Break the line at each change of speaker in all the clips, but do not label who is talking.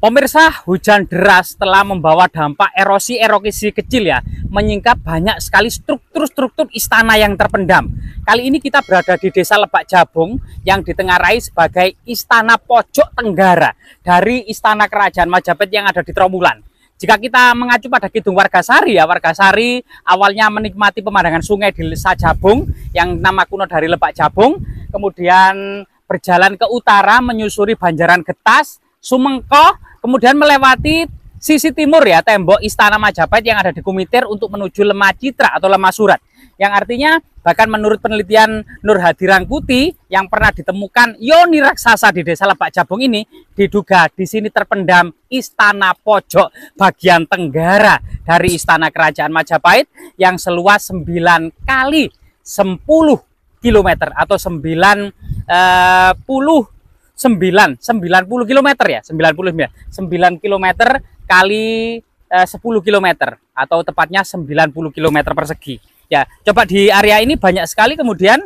Pemirsa, hujan deras telah membawa dampak erosi kecil ya, menyingkap banyak sekali struktur-struktur istana yang terpendam. Kali ini kita berada di Desa Lebak Jabung yang ditengarai sebagai Istana Pojok Tenggara dari Istana Kerajaan Majapahit yang ada di Trowulan. Jika kita mengacu pada Kidung Wargasari ya, Wargasari awalnya menikmati pemandangan sungai di Desa Jabung yang nama kuno dari Lebak Jabung, kemudian berjalan ke utara menyusuri Banjaran Getas, Sumengko, kemudian melewati sisi timur ya, tembok Istana Majapahit yang ada di Kumitir untuk menuju Lemah Citra atau Lemah Surat. Yang artinya bahkan menurut penelitian Nur Hadi Rangkuti yang pernah ditemukan yoni raksasa di Desa Lebak Jabung ini, diduga di sini terpendam Istana Pojok bagian tenggara dari Istana Kerajaan Majapahit yang seluas 9 kali 10 km atau 90 km ya, 9 km kali 10 km atau tepatnya 90 km persegi. Ya, coba di area ini banyak sekali kemudian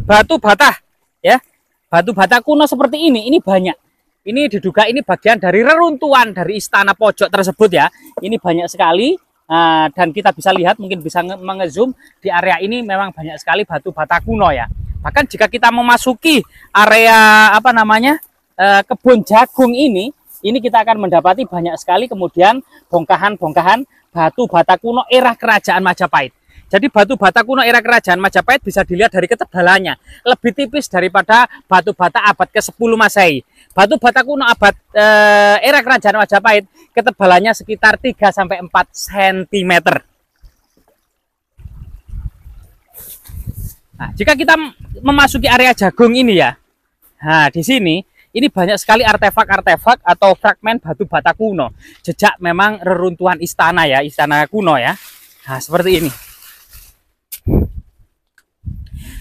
batu bata ya. Batu bata kuno seperti ini banyak. Ini diduga ini bagian dari reruntuhan dari Istana Pojok tersebut ya. Ini banyak sekali. Dan kita bisa lihat, mungkin bisa mengezoom di area ini memang banyak sekali batu bata kuno ya. Bahkan jika kita memasuki area kebun jagung ini kita akan mendapati banyak sekali kemudian bongkahan-bongkahan batu bata kuno era Kerajaan Majapahit. Jadi batu bata kuno era Kerajaan Majapahit bisa dilihat dari ketebalannya, lebih tipis daripada batu bata abad ke-10 Masehi. Batu bata kuno abad era Kerajaan Majapahit ketebalannya sekitar 3-4 cm. Nah, jika kita memasuki area jagung ini ya, nah di sini ini banyak sekali artefak-artefak atau fragmen batu bata kuno. Jejak memang reruntuhan istana ya, istana kuno ya. Nah, seperti ini.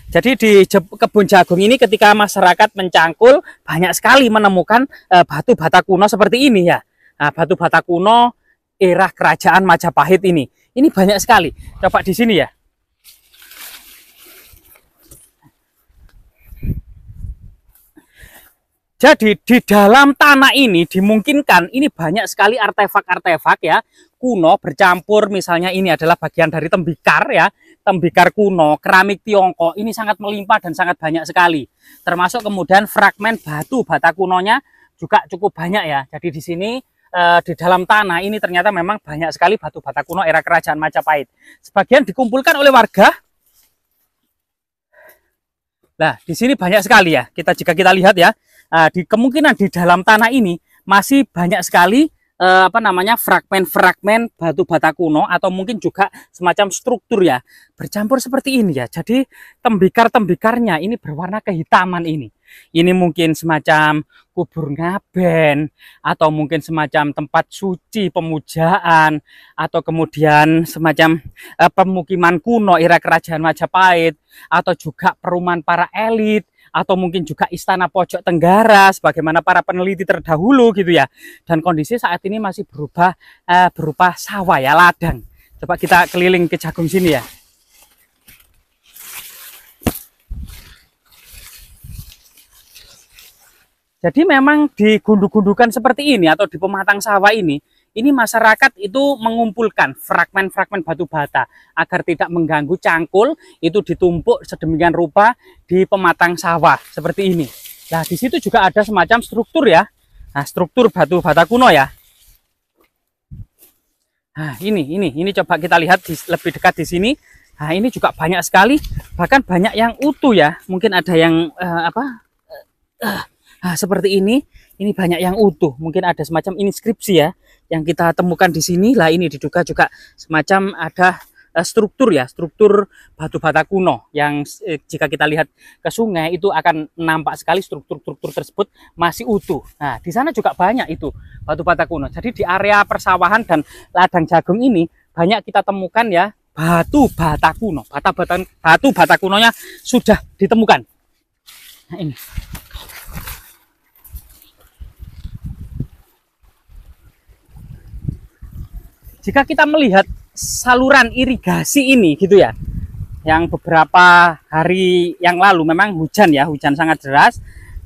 Jadi di kebun jagung ini ketika masyarakat mencangkul banyak sekali menemukan batu bata kuno seperti ini ya. Nah, batu bata kuno era Kerajaan Majapahit ini banyak sekali. Coba di sini ya. Jadi di dalam tanah ini dimungkinkan ini banyak sekali artefak-artefak ya kuno bercampur, misalnya ini adalah bagian dari tembikar ya, tembikar kuno, keramik Tiongkok, ini sangat melimpah dan sangat banyak sekali. Termasuk kemudian fragmen batu bata kunonya juga cukup banyak ya. Jadi di sini di dalam tanah ini ternyata memang banyak sekali batu bata kuno era Kerajaan Majapahit. Sebagian dikumpulkan oleh warga. Nah, di sini banyak sekali ya. Jika kita lihat ya, kemungkinan di dalam tanah ini masih banyak sekali fragmen-fragmen batu bata kuno atau mungkin juga semacam struktur ya bercampur seperti ini ya. Jadi tembikar-tembikarnya ini berwarna kehitaman ini. Ini mungkin semacam kubur ngaben atau mungkin semacam tempat suci pemujaan atau kemudian semacam pemukiman kuno era Kerajaan Majapahit atau juga perumahan para elit atau mungkin juga Istana Pojok Tenggara sebagaimana para peneliti terdahulu gitu ya. Dan kondisi saat ini masih berupa sawah ya, ladang. Coba kita keliling ke jagung sini ya. Jadi memang di gundu-gundukan seperti ini atau di pematang sawah ini masyarakat itu mengumpulkan fragmen-fragmen batu bata agar tidak mengganggu cangkul, itu ditumpuk sedemikian rupa di pematang sawah seperti ini. Nah, di situ juga ada semacam struktur ya. Nah, struktur batu bata kuno ya. Nah, ini coba kita lihat lebih dekat di sini. Nah, ini juga banyak sekali, bahkan banyak yang utuh ya. Mungkin ada yang seperti ini banyak yang utuh. Mungkin ada semacam inskripsi ya yang kita temukan di sini. Lah, ini diduga juga semacam ada struktur ya, struktur batu bata kuno yang jika kita lihat ke sungai itu akan nampak sekali struktur-struktur tersebut masih utuh. Nah, di sana juga banyak itu batu bata kuno. Jadi di area persawahan dan ladang jagung ini banyak kita temukan ya batu bata kuno. Batu bata kunonya sudah ditemukan. Nah, ini. Jika kita melihat saluran irigasi ini gitu ya, yang beberapa hari yang lalu memang hujan sangat deras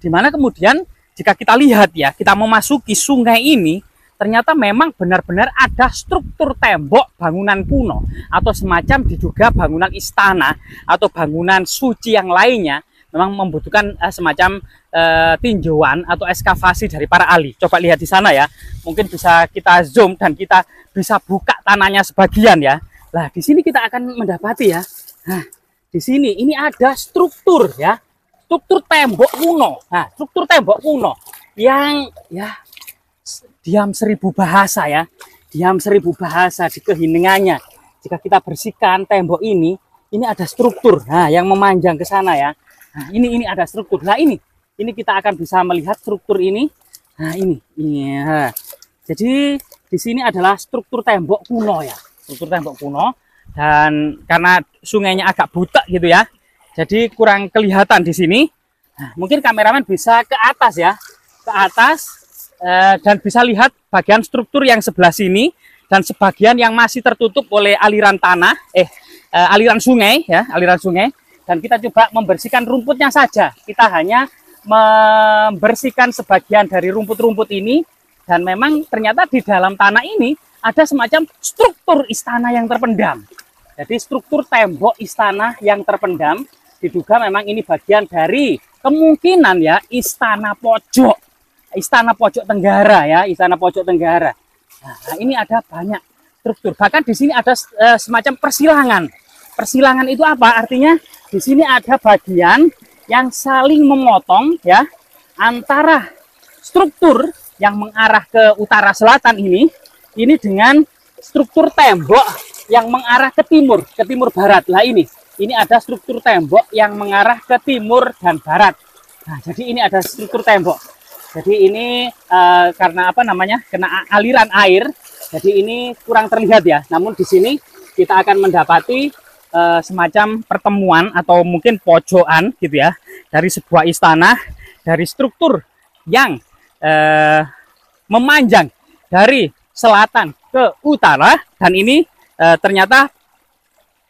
Dimana kemudian jika kita lihat ya, kita memasuki sungai ini, ternyata memang benar-benar ada struktur tembok bangunan kuno atau semacam diduga bangunan istana atau bangunan suci yang lainnya, memang membutuhkan semacam tinjauan atau ekskavasi dari para ahli. Coba lihat di sana ya, mungkin bisa kita zoom dan kita bisa buka tanahnya sebagian ya. Nah, di sini kita akan mendapati ya. Nah, di sini ini ada struktur ya, struktur tembok kuno. Nah, struktur tembok kuno yang ya diam 1000 bahasa ya, diam 1000 bahasa di keheningannya. Jika kita bersihkan tembok ini ada struktur. Nah, yang memanjang ke sana ya. Nah, ini ada struktur. Nah, ini kita akan bisa melihat struktur ini. Nah, ini. Ya. Jadi di sini adalah struktur tembok kuno ya, struktur tembok kuno. Dan karena sungainya agak butek gitu ya, jadi kurang kelihatan di sini. Nah, mungkin kameramen bisa ke atas ya, ke atas dan bisa lihat bagian struktur yang sebelah sini dan sebagian yang masih tertutup oleh aliran tanah, aliran sungai ya, aliran sungai. Dan kita coba membersihkan rumputnya saja. Kita hanya membersihkan sebagian dari rumput-rumput ini, dan memang ternyata di dalam tanah ini ada semacam struktur istana yang terpendam. Jadi struktur tembok istana yang terpendam, diduga memang ini bagian dari kemungkinan ya istana pojok Tenggara ya, istana pojok Tenggara. Nah, ini ada banyak struktur. Bahkan di sini ada semacam persilangan. Persilangan itu apa? Artinya di sini ada bagian yang saling memotong ya antara struktur yang mengarah ke utara selatan ini dengan struktur tembok yang mengarah ke timur barat. Lah ini ada struktur tembok yang mengarah ke timur dan barat. Nah, jadi ini ada struktur tembok. Jadi ini karena apa namanya, kena aliran air, jadi ini kurang terlihat ya. Namun di sini kita akan mendapati semacam pertemuan atau mungkin pojokan gitu ya, dari sebuah istana, dari struktur yang memanjang dari selatan ke utara, dan ini ternyata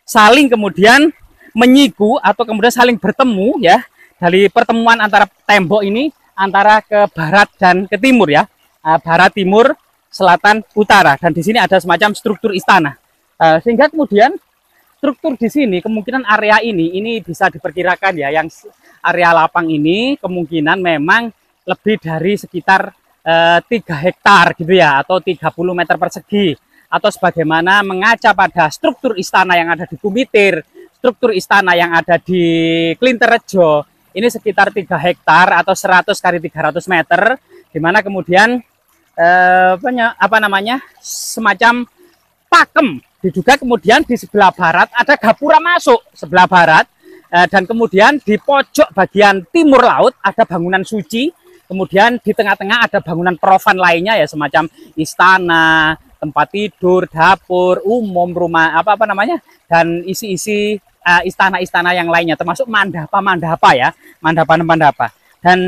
saling kemudian menyiku atau kemudian saling bertemu ya, dari pertemuan antara tembok ini antara ke barat dan ke timur ya, barat, timur, selatan, utara. Dan di sini ada semacam struktur istana, sehingga kemudian struktur di sini kemungkinan area ini bisa diperkirakan ya, yang area lapang ini kemungkinan memang lebih dari sekitar 3 hektar gitu ya, atau 30 meter persegi, atau sebagaimana mengaca pada struktur istana yang ada di Bumitir, struktur istana yang ada di Klinterrejo, ini sekitar 3 hektar atau 100 kali 300 meter, di mana kemudian semacam pakem. Diduga kemudian di sebelah barat ada gapura masuk sebelah barat, dan kemudian di pojok bagian timur laut ada bangunan suci, kemudian di tengah-tengah ada bangunan profan lainnya ya, semacam istana, tempat tidur, dapur umum, rumah dan isi-isi istana-istana yang lainnya, termasuk mandapa ya, mandapa. Dan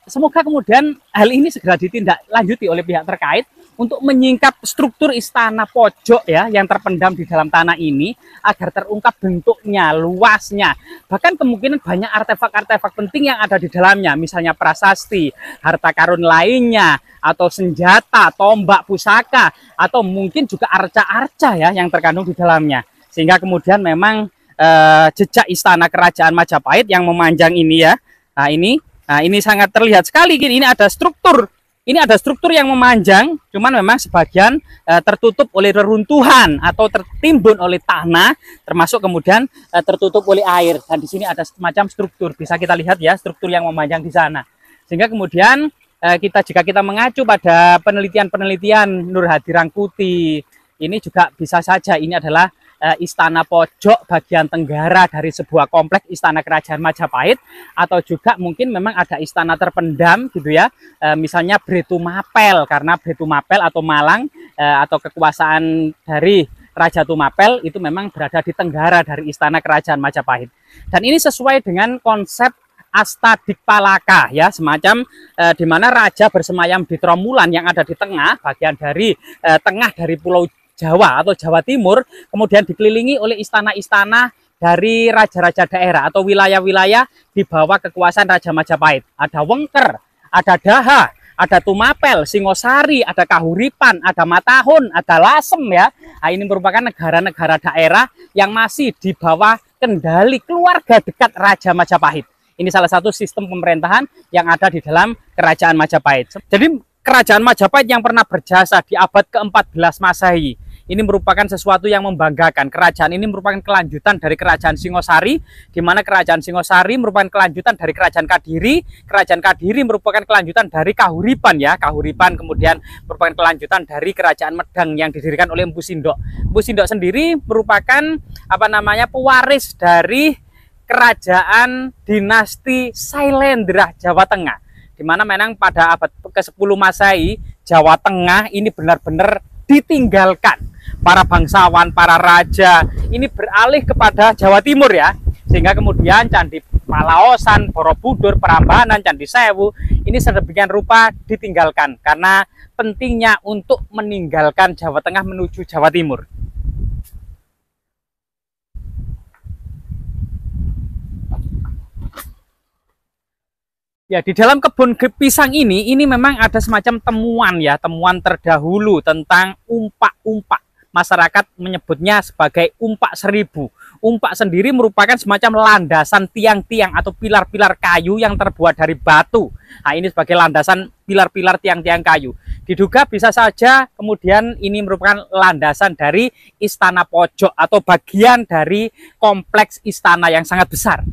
semoga kemudian hal ini segera ditindaklanjuti oleh pihak terkait untuk menyingkap struktur istana pojok ya yang terpendam di dalam tanah ini, agar terungkap bentuknya, luasnya, bahkan kemungkinan banyak artefak-artefak penting yang ada di dalamnya, misalnya prasasti, harta karun lainnya, atau senjata, tombak, pusaka, atau mungkin juga arca-arca ya yang terkandung di dalamnya. Sehingga kemudian memang jejak istana kerajaan Majapahit yang memanjang ini ya. Nah, ini sangat terlihat sekali. Ini ada struktur. Ini ada struktur yang memanjang, cuman memang sebagian tertutup oleh reruntuhan atau tertimbun oleh tanah, termasuk kemudian tertutup oleh air. Dan di sini ada semacam struktur, bisa kita lihat ya, struktur yang memanjang di sana. Sehingga kemudian jika kita mengacu pada penelitian-penelitian Nur Hadi Rangkuti, ini juga bisa saja ini adalah istana pojok bagian tenggara dari sebuah kompleks istana kerajaan Majapahit, atau juga mungkin memang ada istana terpendam gitu ya, misalnya Bretu Mapel, karena Bretu Mapel atau Malang atau kekuasaan dari Raja Tumapel itu memang berada di tenggara dari istana kerajaan Majapahit. Dan ini sesuai dengan konsep Astadikpalaka ya, semacam di mana raja bersemayam di Tromulan yang ada di tengah, bagian dari tengah dari Pulau Jawa atau Jawa Timur, kemudian dikelilingi oleh istana-istana dari raja-raja daerah atau wilayah-wilayah di bawah kekuasaan Raja Majapahit. Ada Wengker, ada Daha, ada Tumapel, Singosari, ada Kahuripan, ada Matahun, ada Lasem ya. Nah, ini merupakan negara-negara daerah yang masih di bawah kendali keluarga dekat Raja Majapahit. Ini salah satu sistem pemerintahan yang ada di dalam Kerajaan Majapahit. Jadi Kerajaan Majapahit yang pernah berjasa di abad ke-14 Masehi. Ini merupakan sesuatu yang membanggakan. Kerajaan ini merupakan kelanjutan dari Kerajaan Singosari, di mana Kerajaan Singosari merupakan kelanjutan dari Kerajaan Kadiri. Kerajaan Kadiri merupakan kelanjutan dari Kahuripan ya. Kahuripan kemudian merupakan kelanjutan dari Kerajaan Medang yang didirikan oleh Empu Sindok. Empu Sindok sendiri merupakan pewaris dari Kerajaan Dinasti Sailendra Jawa Tengah, di mana memang pada abad ke-10 Masehi Jawa Tengah ini benar-benar ditinggalkan. Para bangsawan, para raja ini beralih kepada Jawa Timur ya, sehingga kemudian Candi Palaosan, Borobudur, Prambanan, Candi Sewu ini sedemikian rupa ditinggalkan karena pentingnya untuk meninggalkan Jawa Tengah menuju Jawa Timur. Ya, di dalam kebun pisang ini memang ada semacam temuan ya, temuan terdahulu tentang umpak-umpak. Masyarakat menyebutnya sebagai umpak seribu. Umpak sendiri merupakan semacam landasan tiang-tiang atau pilar-pilar kayu yang terbuat dari batu. Nah, ini sebagai landasan pilar-pilar tiang-tiang kayu. Diduga bisa saja kemudian ini merupakan landasan dari istana pojok atau bagian dari kompleks istana yang sangat besar.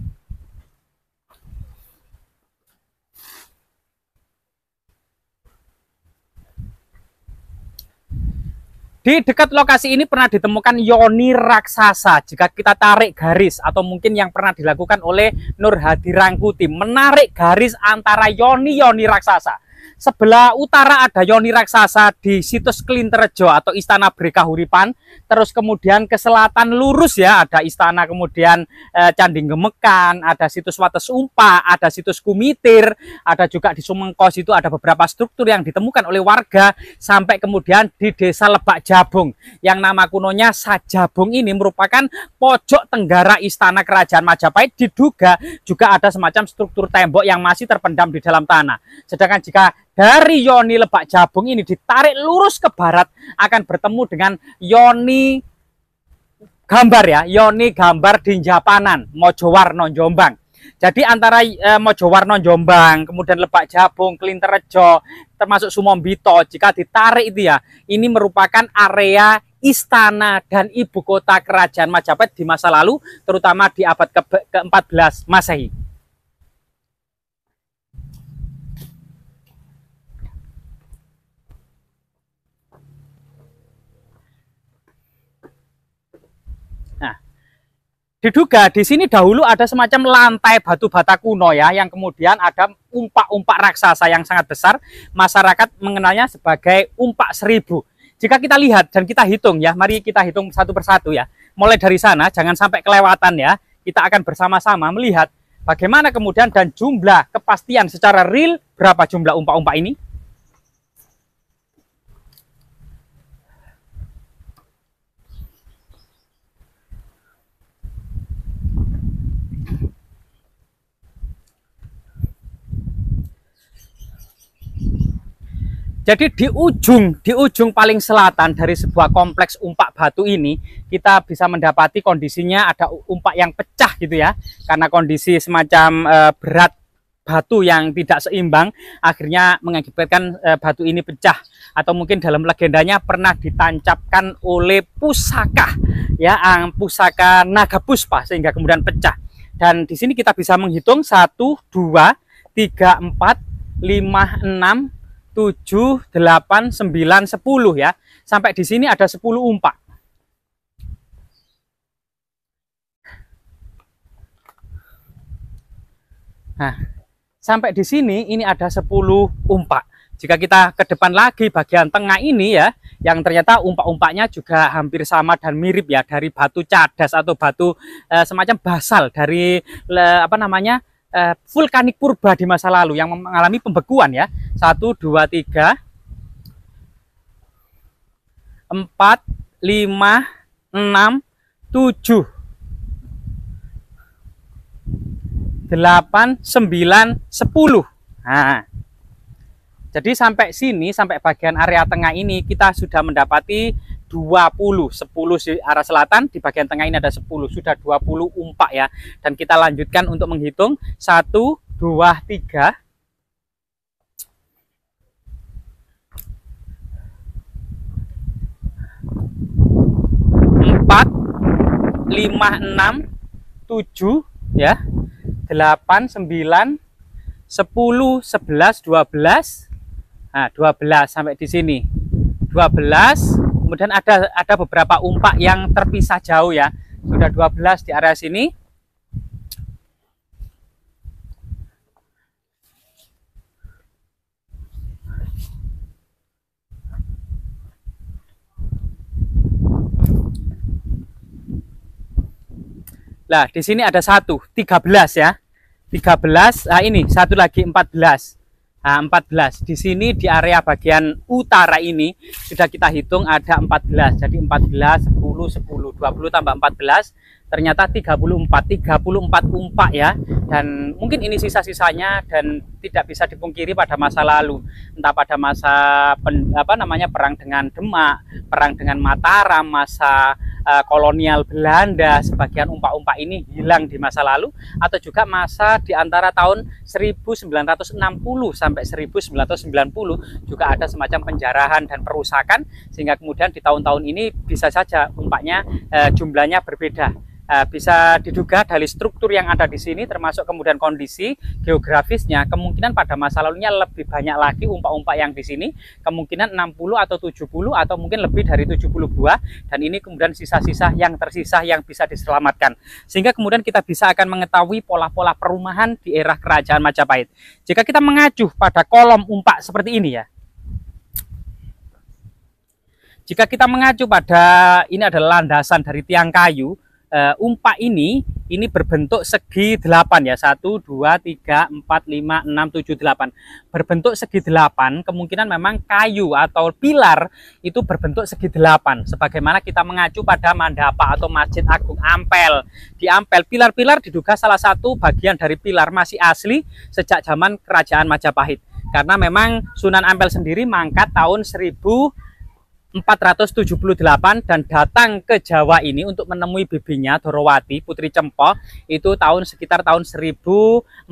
Di dekat lokasi ini pernah ditemukan yoni raksasa. Jika kita tarik garis atau mungkin yang pernah dilakukan oleh Nur Hadi Rangkuti, menarik garis antara yoni-yoni raksasa. Sebelah utara ada yoni raksasa di situs Klinterejo atau Istana Brekahuripan. Terus kemudian ke selatan lurus ya ada istana, kemudian Candi Gemekan, ada situs Wates Umpa, ada situs Kumitir, ada juga di Sumengkos itu ada beberapa struktur yang ditemukan oleh warga, sampai kemudian di Desa Lebak Jabung yang nama kunonya Sajabung ini merupakan pojok tenggara istana Kerajaan Majapahit. Diduga juga ada semacam struktur tembok yang masih terpendam di dalam tanah. Sedangkan jika dari yoni Lebak Jabung ini ditarik lurus ke barat akan bertemu dengan yoni gambar ya, yoni gambar Dinjapanan, Mojowarno, Jombang. Jadi antara Mojowarno, Jombang, kemudian Lebak Jabung, Klinterejo, termasuk Sumombito, jika ditarik itu ya, ini merupakan area istana dan ibu kota Kerajaan Majapahit di masa lalu, terutama di abad ke-14 Masehi. Diduga di sini dahulu ada semacam lantai batu bata kuno ya, yang kemudian ada umpak-umpak raksasa yang sangat besar. Masyarakat mengenalnya sebagai umpak seribu. Jika kita lihat dan kita hitung ya, mari kita hitung satu persatu ya. Mulai dari sana, jangan sampai kelewatan ya. Kita akan bersama-sama melihat bagaimana kemudian dan jumlah kepastian secara real berapa jumlah umpak-umpak ini. Jadi di ujung paling selatan dari sebuah kompleks umpak batu ini, kita bisa mendapati kondisinya ada umpak yang pecah gitu ya. Karena kondisi semacam berat batu yang tidak seimbang, akhirnya mengakibatkan batu ini pecah. Atau mungkin dalam legendanya pernah ditancapkan oleh pusaka, ya, pusaka naga puspa sehingga kemudian pecah. Dan di sini kita bisa menghitung 1, 2, 3, 4, 5, 6, 7, 8, 9, 10 ya. Sampai di sini ada 10 umpak. Nah, sampai di sini ini ada 10 umpak. Jika kita ke depan lagi bagian tengah ini ya, yang ternyata umpak-umpaknya juga hampir sama dan mirip ya, dari batu cadas atau batu semacam basal dari vulkanik purba di masa lalu yang mengalami pembekuan ya. 1, 2, 3, 4, 5, 6, 7. 8, 9, 10. Nah, jadi sampai sini, sampai bagian area tengah ini kita sudah mendapati 20, 10 di arah selatan, di bagian tengah ini ada 10, sudah 20 umpak ya. Dan kita lanjutkan untuk menghitung 1, 2, 3, 4, 5, 6, 7 ya, 8, 9, 10, 11, 12. Nah, 12 sampai di sini. 12, kemudian ada beberapa umpak yang terpisah jauh ya. Sudah 12 di area sini. Nah, di sini ada 1, 13 ya. 13, nah ini satu lagi 14. Nah, 14 di sini di area bagian utara ini sudah kita hitung ada 14. Jadi 14, 10, 10, 20 tambah 14 ternyata 34 umpak ya. Dan mungkin ini sisa-sisanya dan tidak bisa dipungkiri pada masa lalu, entah pada masa perang dengan Demak, perang dengan Mataram, masa kolonial Belanda, sebagian umpak-umpak ini hilang di masa lalu, atau juga masa di antara tahun 1960 sampai 1990 juga ada semacam penjarahan dan perusakan, sehingga kemudian di tahun-tahun ini bisa saja umpaknya jumlahnya berbeda. Bisa diduga dari struktur yang ada di sini, termasuk kemudian kondisi geografisnya, kemungkinan pada masa lalunya lebih banyak lagi umpak-umpak yang di sini, kemungkinan 60 atau 70 atau mungkin lebih dari 70 buah, dan ini kemudian sisa-sisa yang tersisa yang bisa diselamatkan, sehingga kemudian kita bisa akan mengetahui pola-pola perumahan di era Kerajaan Majapahit. Jika kita mengacu pada kolom umpak seperti ini ya, jika kita mengacu pada ini adalah landasan dari tiang kayu, umpak ini berbentuk segi 8 ya, 1, 2, 3, 4, 5, 6, 7, 8, berbentuk segi 8. Kemungkinan memang kayu atau pilar itu berbentuk segi 8, sebagaimana kita mengacu pada mandapa atau Masjid Agung Ampel. Di Ampel, pilar-pilar diduga salah satu bagian dari pilar masih asli sejak zaman Kerajaan Majapahit, karena memang Sunan Ampel sendiri mangkat tahun 1478 dan datang ke Jawa ini untuk menemui bibinya Dorowati, Putri Cempo, itu sekitar tahun 1422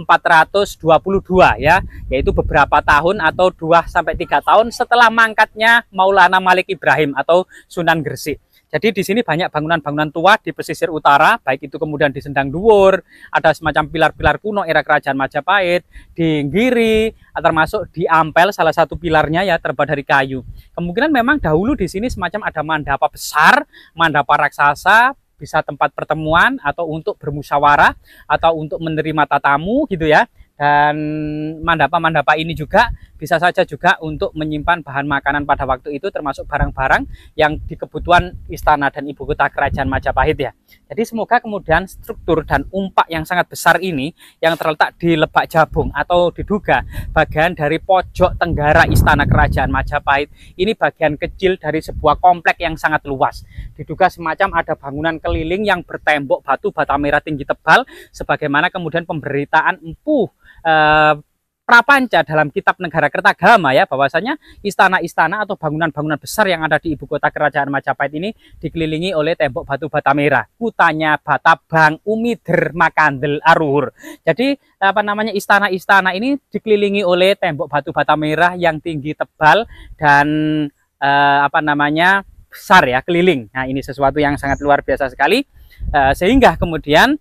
ya, yaitu beberapa tahun atau 2 sampai 3 tahun setelah mangkatnya Maulana Malik Ibrahim atau Sunan Gresik. Jadi di sini banyak bangunan-bangunan tua di pesisir utara, baik itu kemudian di Sendang Dhuwur, ada semacam pilar-pilar kuno era Kerajaan Majapahit, di Giri, termasuk di Ampel salah satu pilarnya ya terbuat dari kayu. Kemungkinan memang dahulu di sini semacam ada mandapa besar, mandapa raksasa, bisa tempat pertemuan atau untuk bermusyawarah atau untuk menerima tatamu gitu ya. Dan mandapa-mandapa ini juga bisa saja juga untuk menyimpan bahan makanan pada waktu itu, termasuk barang-barang yang di kebutuhan istana dan ibu kota Kerajaan Majapahit ya. Jadi semoga kemudian struktur dan umpak yang sangat besar ini yang terletak di Lebak Jabung atau diduga bagian dari pojok tenggara istana Kerajaan Majapahit ini bagian kecil dari sebuah komplek yang sangat luas. Diduga semacam ada bangunan keliling yang bertembok batu bata merah tinggi tebal, sebagaimana kemudian pemberitaan Empu Prapanca dalam kitab Negara Kertagama ya, bahwasanya istana-istana atau bangunan-bangunan besar yang ada di ibu kota Kerajaan Majapahit ini dikelilingi oleh tembok batu bata merah, kutanya Batabang, Umider, Makandel, Aruhur. Jadi istana-istana ini dikelilingi oleh tembok batu bata merah yang tinggi tebal dan besar ya, keliling. Nah, ini sesuatu yang sangat luar biasa sekali, sehingga kemudian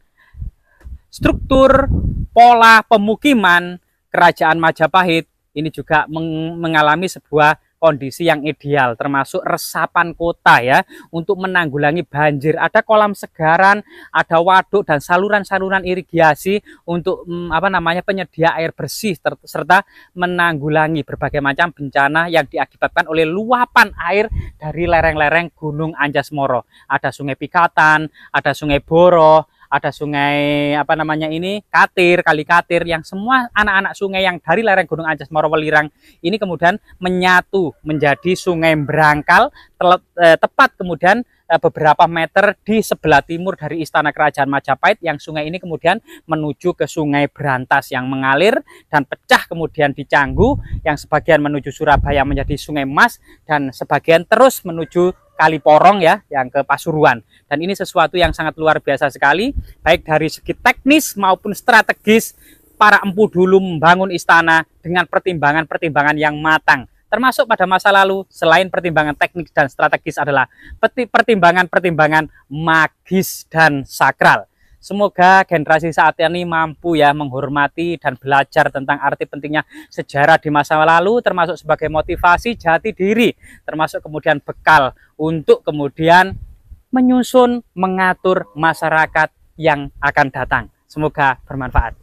struktur pola pemukiman Kerajaan Majapahit ini juga mengalami sebuah kondisi yang ideal, termasuk resapan kota ya, untuk menanggulangi banjir. Ada kolam segaran, ada waduk dan saluran-saluran irigasi untuk penyedia air bersih, serta menanggulangi berbagai macam bencana yang diakibatkan oleh luapan air dari lereng-lereng Gunung Anjas-Moro. Ada Sungai Pikatan, ada Sungai Boroh, ada sungai Katir, Kali Katir, yang semua anak-anak sungai yang dari lereng Gunung Anjas-Moro Welirang ini kemudian menyatu menjadi Sungai Brangkal, tepat kemudian beberapa meter di sebelah timur dari Istana Kerajaan Majapahit, yang sungai ini kemudian menuju ke Sungai Brantas yang mengalir dan pecah kemudian di Canggu, yang sebagian menuju Surabaya menjadi Sungai Mas, dan sebagian terus menuju Kali Porong ya, yang ke Pasuruan. Dan ini sesuatu yang sangat luar biasa sekali, baik dari segi teknis maupun strategis. Para empu dulu membangun istana dengan pertimbangan-pertimbangan yang matang. Termasuk pada masa lalu, selain pertimbangan teknik dan strategis adalah pertimbangan-pertimbangan magis dan sakral. Semoga generasi saat ini mampu ya menghormati dan belajar tentang arti pentingnya sejarah di masa lalu, termasuk sebagai motivasi jati diri, termasuk kemudian bekal untuk kemudian menyusun, mengatur masyarakat yang akan datang. Semoga bermanfaat.